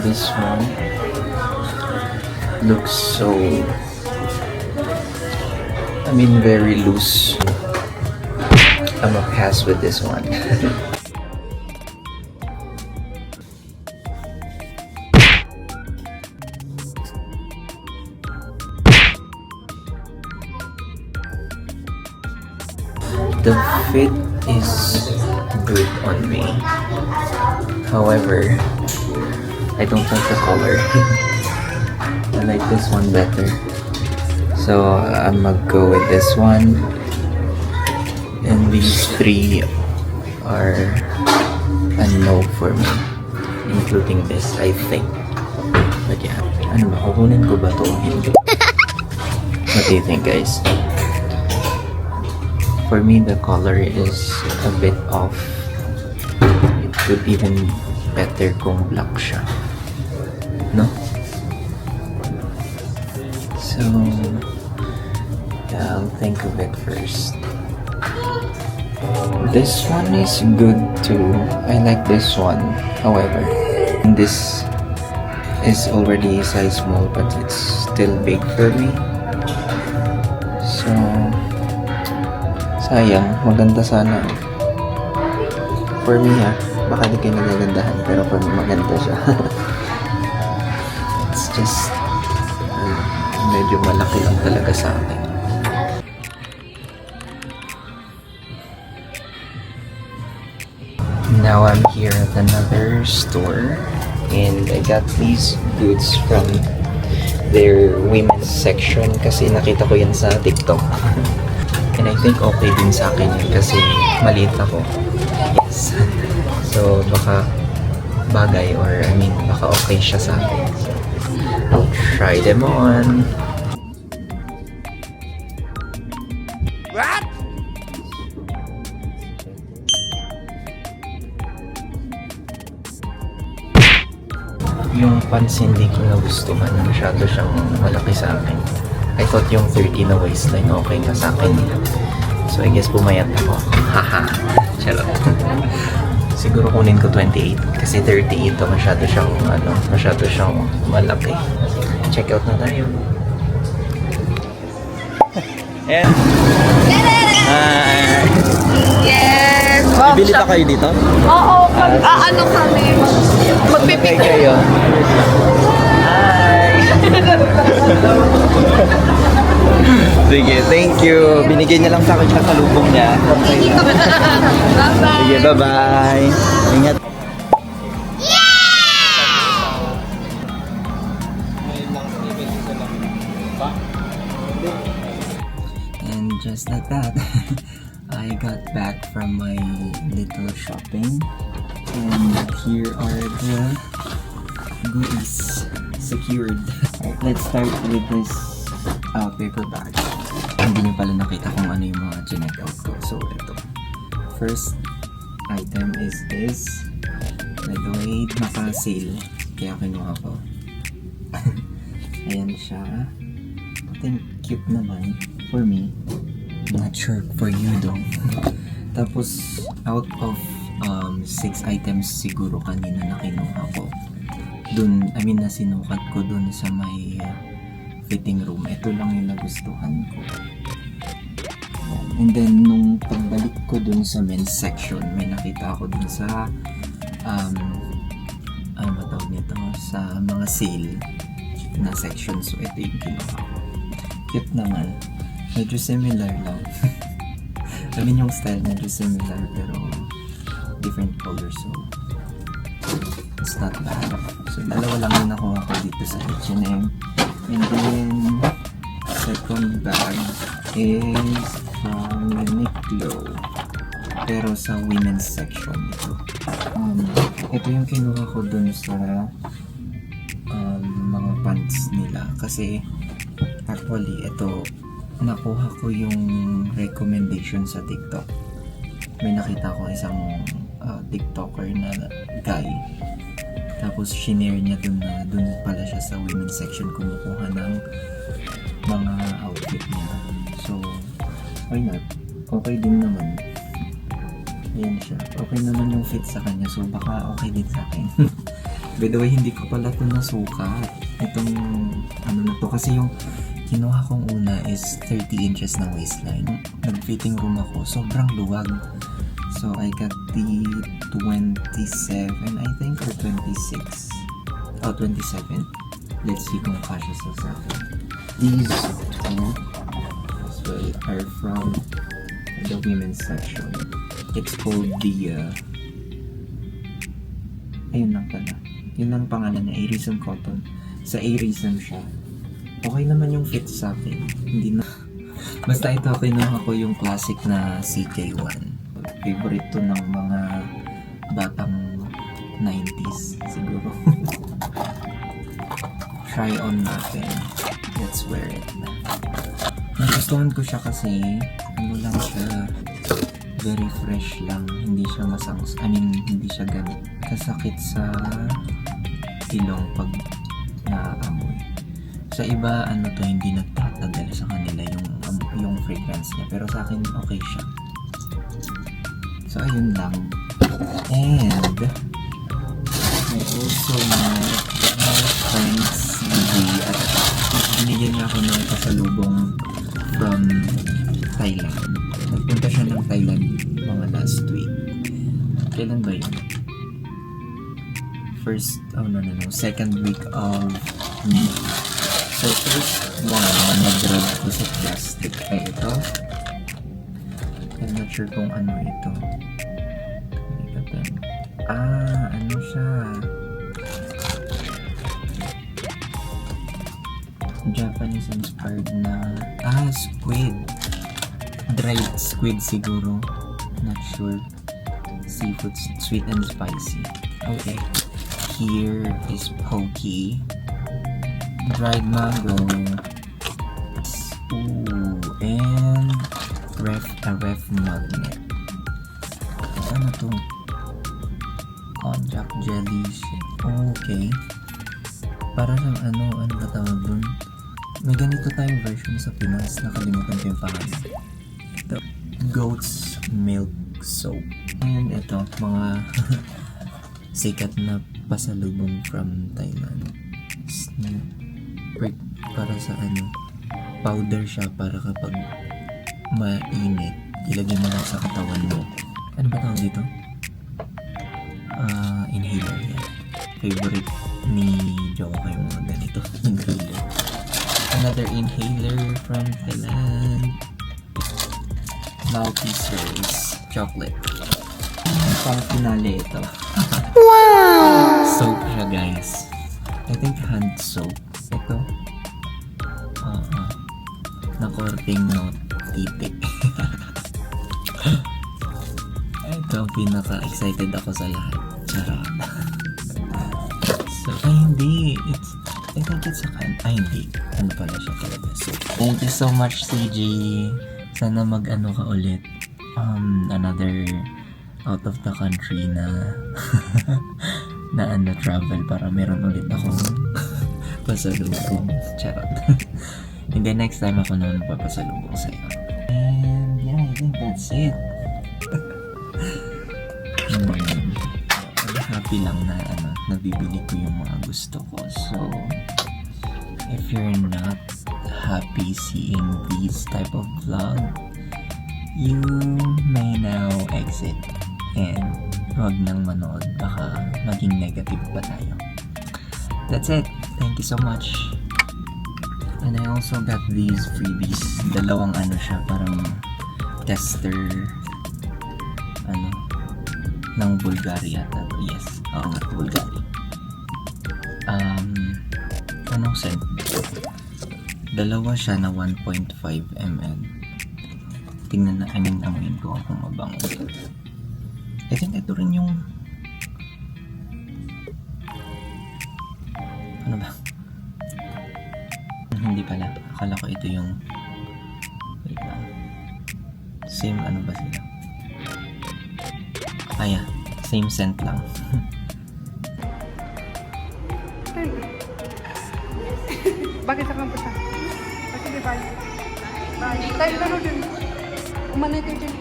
This one looks so, very loose. I'm gonna pass with this one. The fit is good on me. However, I don't like the color. I like this one better. So I'm gonna go with this one. And these three are a no for me. Including this, I think. But yeah, ano ba? Kukunin ko ba ito o hindi? What do you think, guys? For me, the color is a bit off. It could even better kung black siya. No? So, yeah, I'll think of it first. This one is good too. I like this one. However, this is already size small, but it's still big for me. So, sayang, maganda sana. For me baka di kayo nagagandahan, pero for me maganda siya. It's just, medyo malaki lang talaga sa akin. Now I'm here at another store, and I got these goods from their women's section kasi nakita ko yan sa TikTok. And I think okay din sa akin yun kasi maliit ako. Yes. So baka bagay or baka okay siya sa akin. So, I'll try them on. What? Yung pants hindi ko nagustuhan. Masyado siyang malaki sa akin. I thought yung 30 na waistline okay na sa akin. So I guess pumayat ako. Haha. Charot. Siguro kunin ko 28 kasi 30 ito masyado siyang malaki. Check out na tayo. And Yes! bibili pa kayo dito? Oo, ano kami? Magpipik kayo. Hi! Sige, thank you. Binigay niya lang sa akin siya sa lubong niya. Bye-bye! Sige, bye-bye. Ingat. And just like that, I got back from my little shopping. And here are the goodies secured. Alright, let's start with this paper bag. Hindi nyo pala nakita kung ano yung mga chinek out ko. So, ito. First item is this. By the way, naka-sale. Kaya kinuha ko. Ayan siya. I think cute naman for me. Not sure for you though. Tapos, out of 6 items siguro kanina na kinuha ko. Na sinukat ko dun sa may fitting room. Ito lang yung nagustuhan ko. And then, nung pagbalik ko dun sa men's section, may nakita ako dun sa ano ba tawag nito? Sa mga sale na section. So, ito yung kinuha ko. Cute naman. Medyo similar lang. Yung style medyo similar pero different colors. So, it's not bad. So, dalawa lang yung nakuha ko dito sa H&M. And then, second bag is from Uniqlo. Pero sa women's section ito. Ito yung kinuha ko dun sa mga pants nila. Kasi, actually, ito, nakuha ko yung recommendation sa TikTok. May nakita ko isang TikToker na guy. Tapos shinare niya dun na dun pala siya sa women's section kumukuha ng mga outfit niya. So, why not? Okay din naman. Ayan siya. Okay naman yung fit sa kanya. So, baka okay din sa akin. By the way, hindi ko pala ito nasukat. Itong ano na to. Kasi yung kinuha kong una is 30 inches na waistline. Nag-fitting room ako. Sobrang luwag. So, I got the 27, I think, or 26. Oh, 27. Let's see kung kasha sa akin. These two as well are from the women's section. It's called the ayun lang pala. Yun ang pangalan na Airism Cotton. Sa Airism siya. Okay naman yung fit sa akin. Hindi na. Basta ito, kinuha ko yung classic na CK1. Favorite to ng mga batang 90s siguro. Try on natin. Let's wear it. Nagustuhan ko siya kasi ano lang siya, very fresh lang. Hindi siya hindi siya ganun kasakit sa ilong pag naaamoy. Sa iba, hindi nagtatagal sa kanila yung fragrance niya. Pero sa akin, okay siya. So, ayun lang. And, I also met my friend CJ at binigyan niya ako ng pasalubong from Thailand. Nagpunta siya ng Thailand mga last week. Kailan ba yun? Second week of May. So, first one na nag-grab ko sa plastic ay ito. I'm not sure kung ano ito. Ano siya? Japanese inspired na squid. Dried squid siguro. Not sure. Seafood, sweet and spicy. Okay. Here is poke. Dried mango. Ooh, and a ref magnet. Ano to? Konjac jelly shit. Okay. Para siyang ano ba tawag dun? May ganito tayong version sa Pinas. Nakalimutan ko yung pangalan. Ito. Goat's milk soap. And ito, mga sikat na pasalubong from Thailand. Prick para sa powder siya para kapag mainit, ilagay mo lang sa katawan mo. Ano ba tawag dito? Inhaler yan. Favorite ni Jowa yung mga ganito. Inhaler. Another inhaler from Thailand. Maltesers chocolate. Pang finale ito. Wow! Soap siya, guys. I think hand soap. Ito. Nakorting no titik. Ito ang pinaka-excited ako sa lahat. Charot. So, hindi. I think it's a can. Hindi. Ano pala siya talaga. So, thank you so much, CJ. Sana mag-ano ka ulit. Another out of the country na travel para meron ulit akong pasalubong. Charot. And then next time ako naman papasalubong sa'yo. And yeah, I think that's it. Happy lang na nabibili ko yung mga gusto ko. So, if you're not happy seeing these type of vlog, you may now exit and huwag nang manood, baka maging negative pa tayo. That's it. Thank you so much. And I also got these freebies. Dalawang siya, parang tester ng Bulgaria. Yes, oo nga, Bulgaria. Anong scent? Dalawa siya na 1.5 ml. Tingnan na, amoyin ko kung mabango. I think ito rin yung ano ba? Hindi pala. Akala ko ito yung wait lang. Same ba sila? Yeah. Same scent lang. Bakit sa kampusa? Sige, bye. Bye. Tayo laro dun. Umanay tayo dun.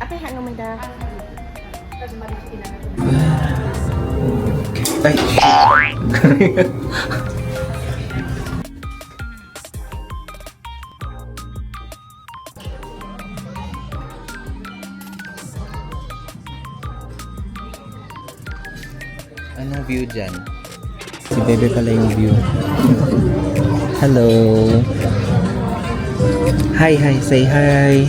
Apa yang kamu dah? Ay, shit. Anong view dyan? Si Bebe pala yung view. Hello. Hi, hi. Say hi.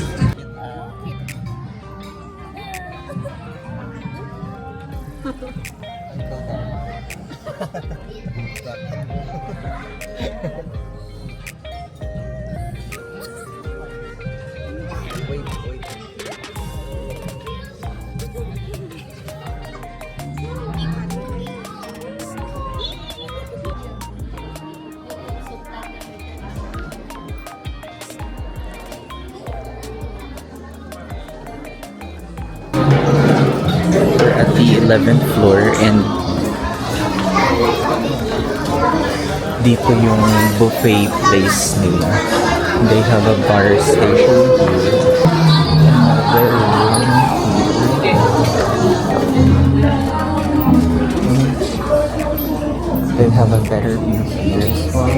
Wait, wait. We're at the 11th floor and dito yung buffet place nila. They have a bar station here. Another room here. They have a better view here as well.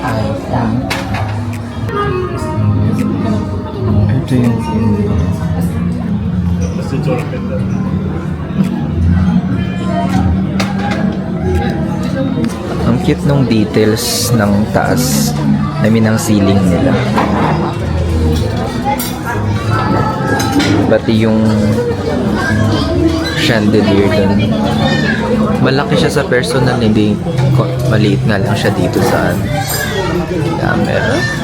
I think. Ito yung view. Ang cute nung details ng taas, ng ceiling nila. Pati yung chandelier dun. Malaki siya sa personal, hindi maliit nga lang siya dito sa camera.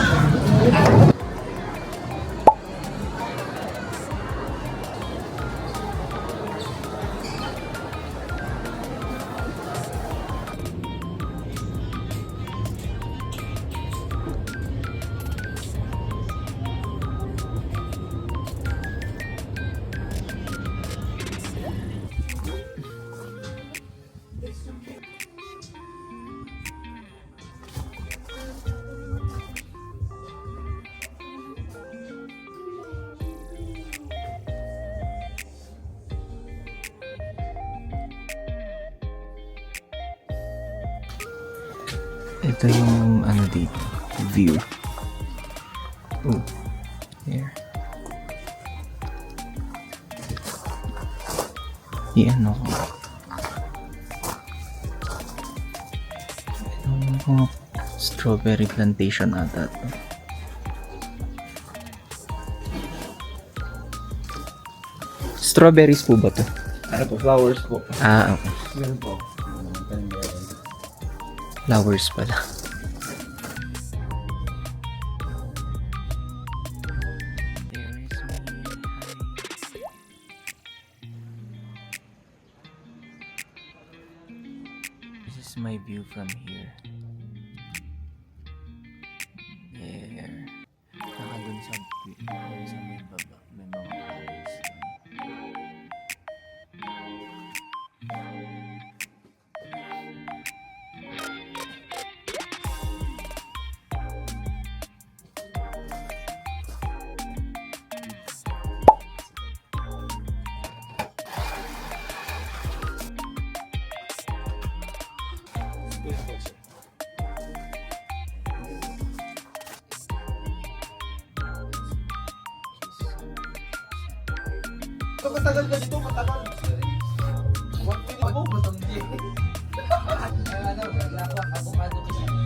Ito yung ano dito, view. Oh, here. Yan ako. Itong strawberry plantation ata to. Strawberries po ba to? Ano po? Flowers po. Ah, okay. Yan po. Flowers pala. This is my view from here. There. Nakadun sa may baba. May mga flowers. Matagal ka dito, matagal. 1 minute ako, matanggi. Ano, avocado kasi.